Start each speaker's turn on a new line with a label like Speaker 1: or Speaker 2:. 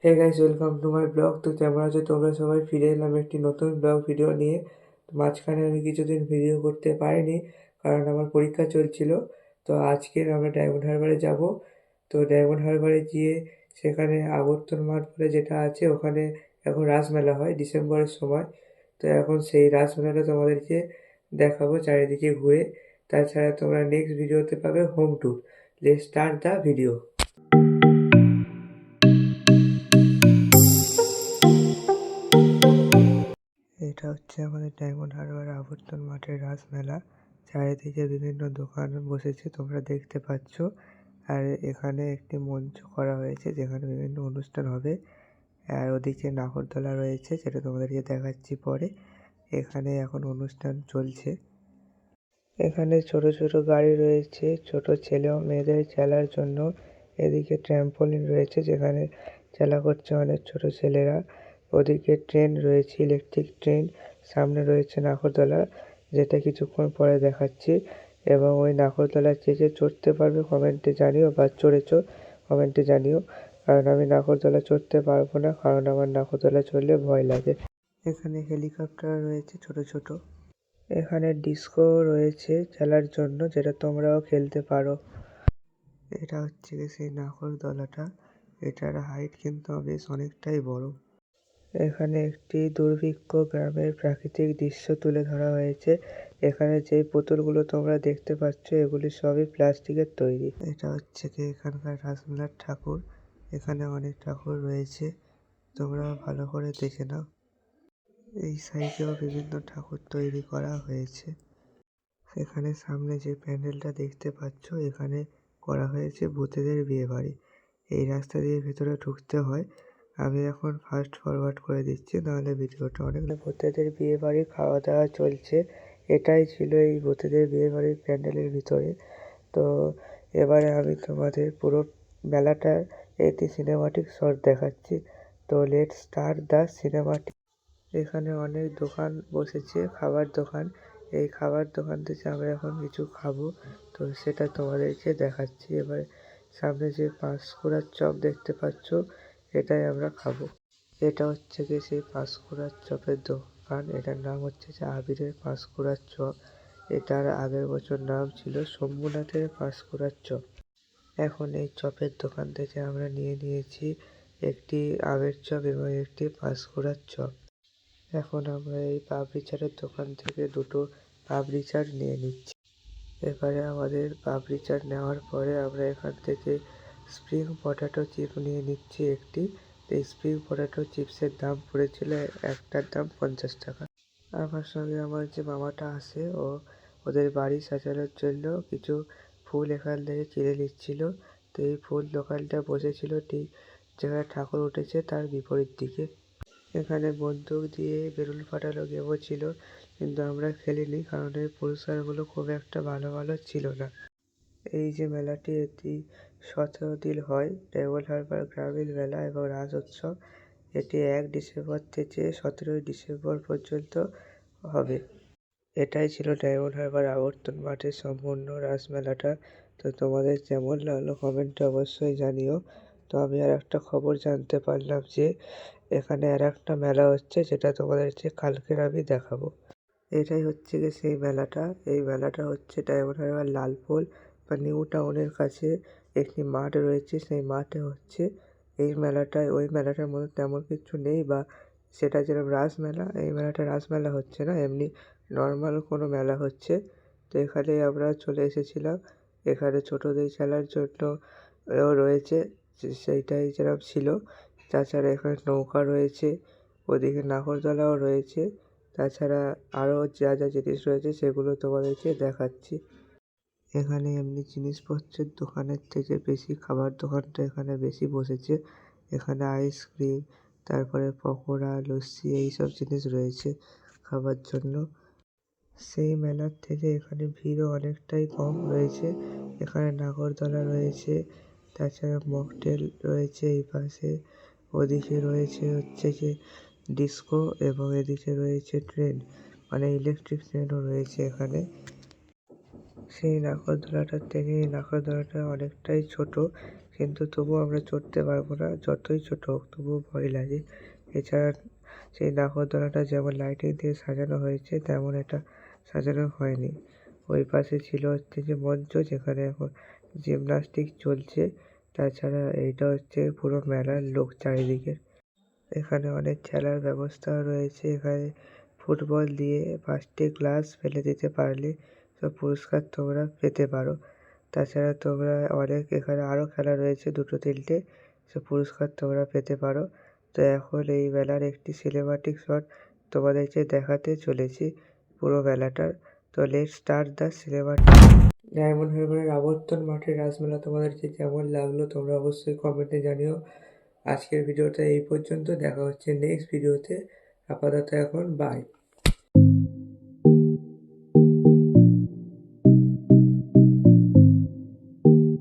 Speaker 1: Hey guys, welcome to my blog. তো কেমন আছো তোমরা সবাই? ফিরে এলাম একটি নতুন ব্লগ ভিডিও নিয়ে। তো মাঝখানে আমি কিছুদিন ভিডিও করতে পারিনি, কারণ আমার পরীক্ষা চলছিল। তো আজকে আমরা ডায়মন্ড হারবারে যাব। তো ডায়মন্ড হারবারে গিয়ে সেখানে আবর্তন মাঠ বলে যেটা আছে, ওখানে এখন রাসমেলা হয় ডিসেম্বরের সময়। তো এখন সেই রাসমেলাটা তোমাদেরকে দেখাবো চারিদিকে ঘুরে। তাছাড়া তোমরা নেক্সট ভিডিওতে পাবে home tour. Let's start the video. এটা হচ্ছে আমাদের ডায়মন্ড হারবার আবর্তন মাঠের রাসমেলা। চারিদিকে বিভিন্ন দোকান বসেছে, তোমরা দেখতে পাচ্ছ। আর এখানে একটি মঞ্চ করা হয়েছে যেখানে বিভিন্ন অনুষ্ঠান হবে। আর ওদিকে নাগরদোলা রয়েছে, যেটা তোমাদেরকে দেখাচ্ছি পরে। এখানে এখন অনুষ্ঠান চলছে। এখানে ছোট ছোট গাড়ি রয়েছে, ছোট ছেলে ও মেয়েদের খেলার জন্য। এদিকে ট্র্যাম্পোলিন রয়েছে, যেখানে খেলা করছে অনেক ছোট ছেলেরা। ওদিকে ট্রেন রয়েছে, ইলেকট্রিক ট্রেন। সামনে রয়েছে নাগরদোলা, যেটা কিছুক্ষণ পরে দেখাচ্ছি। এবং ওই নাগরদোলার যে চড়তে পারবে কমেন্টে জানিও, বা চড়েছো কমেন্টে জানিও। কারণ আমি নাগরদোলা চড়তে পারবো না, কারণ আমার নাগরদোলা চড়লে ভয় লাগে। এখানে হেলিকপ্টার রয়েছে ছোট ছোট। এখানে ডিস্কো রয়েছে খেলার জন্য, যেটা তোমরাও খেলতে পারো। এটা হচ্ছে গিয়ে সেই নাগরদোলাটা। এটার হাইট কিন্তু বেশ অনেকটাই বড়। এখানে একটি দুর্ভিক্ষ গ্রামের প্রাকৃতিক দৃশ্য তুলে ধরা হয়েছে। এখানে যে পুতুলগুলো তোমরা দেখতে পাচ্ছ, এগুলি সবই প্লাস্টিকের তৈরি। এটা হচ্ছে কি এখানকার রাসমেলার ঠাকুর। এখানে অনেক ঠাকুর রয়েছে, তোমরা ভালো করে দেখে নাও। এই সাইডেও বিভিন্ন ঠাকুর তৈরি করা হয়েছে। এখানে সামনে যে প্যান্ডেলটা দেখতে পাচ্ছ, এখানে করা হয়েছে ভূতেদের বিয়ে বাড়ি। এই রাস্তা দিয়ে ভেতরে ঢুকতে হয়। আমি এখন ফাস্ট ফরওয়ার্ড করে দিচ্ছি, নাহলে ভিডিওটা অনেক। ভূতেদের বিয়ে বাড়ি খাওয়া দাওয়া চলছে। এটাই ছিল এই ভূতেদের বিয়ে বাড়ির প্যান্ডেলের ভিতরে। তো এবারে আমি তোমাদের পুরো মেলাটার একটি সিনেমাটিক শট দেখাচ্ছি। তো লেটস স্টার্ট দ্য সিনেমাটিক। এখানে অনেক দোকান বসেছে, খাবার দোকান। এই খাবার দোকান থেকে আমরা এখন কিছু খাবো, তো সেটা তোমাদেরকে দেখাচ্ছি। এবার সামনে যে পাঁশকুড়ার চপ দেখতে পাচ্ছ, এটাই আমরা খাবো। এটা হচ্ছে কি সেই পাঁশকুড়ার চপের দোকান। এটার নাম হচ্ছে যে আবিরের পাঁশকুড়ার চপ। এটার আগের বছর নাম ছিল শম্ভুনাথের পাঁশকুড়ার চপ। এখন এই চপের দোকান থেকে আমরা নিয়ে নিয়েছি একটি আমের চপ এবং একটি পাঁশকুড়ার চপ। এখন আমরা এই পাপড়ি চাটের দোকান থেকে দুটো পাপড়ি চাট নিয়ে নিচ্ছি। এবারে আমাদের পাপড়ি চাট নেওয়ার পরে আমরা এখান থেকে স্প্রিং পটেটো চিপ নিয়ে নিচ্ছি একটি। এই স্প্রিং পটেটো চিপসের দাম পড়েছিল একটার দাম 50 টাকা। আমার সঙ্গে আমার যে মামাটা আসে, ওদের বাড়ি সাজানোর জন্য কিছু ফুল এখান থেকে কিনে নিচ্ছিল। তো এই ফুল দোকানটা বসেছিল ঠিক যেখানে ঠাকুর উঠেছে তার বিপরীত দিকে। এখানে বন্দুক দিয়ে বেলুন ফাটানো গেমও ছিল, কিন্তু আমরা খেলিনি, কারণ এর পুরস্কারগুলো খুব একটা ভালো ভালো ছিল না। এই যে মেলাটি, এটি 17 দিন হয়। ডায়মন্ড হারবার গ্রামীণ মেলা এবং রাজ উৎসব। এটি 1 ডিসেম্বর থেকে 17 ডিসেম্বর পর্যন্ত হবে। এটাই ছিল ডায়মন্ড হারবার আবর্তন মাঠের সম্পূর্ণ রাসমেলাটা। তো তোমাদের কেমন লাগলো কমেন্টে অবশ্যই জানিও। তো আমি আর একটা খবর জানতে পারলাম যে এখানে আর একটা মেলা হচ্ছে, যেটা তোমাদেরকে কালকের আমি দেখাবো। এটাই হচ্ছে গিয়ে সেই মেলাটা। এই মেলাটা হচ্ছে ডায়মন্ড হারবার লালপোল বা নিউ টাউনের কাছে একটি মাঠ রয়েছে, সেই মাঠে হচ্ছে এই মেলাটায়। ওই মেলাটার মধ্যে তেমন কিছু নেই, বা সেটা যেরকম রাসমেলা, এই মেলাটা রাসমেলা হচ্ছে না, এমনি নর্মাল কোনো মেলা হচ্ছে। তো এখানে আমরা চলে এসেছিলাম। এখানে ছোটোদের খেলার জন্য রয়েছে, সেইটাই যেরকম ছিল। তাছাড়া এখানে নৌকা রয়েছে, ওদিকে নাগরদোলাও রয়েছে। তাছাড়া আরও যা যা জিনিস রয়েছে সেগুলো তোমাদেরকে দেখাচ্ছি। এখানে এমনি জিনিসপত্রের দোকানের থেকে বেশি খাবার দোকানটা এখানে বেশি বসেছে। এখানে আইসক্রিম, তারপরে পকোড়া, লস্যি, এইসব জিনিস রয়েছে খাবার জন্য। সেই মেলার থেকে এখানে ভিড়ও অনেকটাই কম রয়েছে। এখানে নাগরদোলা রয়েছে, তাছাড়া মকটেল রয়েছে এই পাশে। ওদিকে রয়েছে হচ্ছে যে ডিস্কো, এবং এদিকে রয়েছে ট্রেন, মানে ইলেকট্রিক ট্রেনও রয়েছে এখানে। সেই নাগরদোলাটার থেকে এই নাগরদোলাটা অনেকটাই ছোট, কিন্তু তবুও আমরা চড়তে পারবো না, যতই ছোট হোক তবুও ভয় লাগে। এছাড়া সেই নাগরদোলাটা যেমন লাইটিং দিয়ে সাজানো হয়েছে তেমন এটা সাজানো হয়নি। ওই পাশে ছিল হচ্ছে যে মঞ্চ, যেখানে এখন জিমনাস্টিক চলছে। তাছাড়া এইটা হচ্ছে পুরো মেলার লোক চারিদিকে। এখানে অনেক খেলার ব্যবস্থাও রয়েছে। এখানে ফুটবল দিয়ে 5টি গ্লাস ফেলে দিতে পারলে সব পুরস্কার তোমরা পেতে পারো। তাছাড়া তোমরা অনেক এখানে আরও খেলা রয়েছে 2-3টে, সব পুরস্কার তোমরা পেতে পারো। তো এখন এই মেলার একটি সিনেমাটিক শট তোমাদেরকে দেখাতে চলেছি পুরো মেলাটার। তো লেটস স্টার্ট দ্য সিনেমাটিক। ডায়মন্ড হারবারের আবর্তন মাঠের রাসমেলা তোমাদেরকে কেমন লাগলো তোমরা অবশ্যই কমেন্টে জানিও। আজকের ভিডিওটা এই পর্যন্ত, দেখা হচ্ছে নেক্সট ভিডিওতে। আপাতত এখন বাই।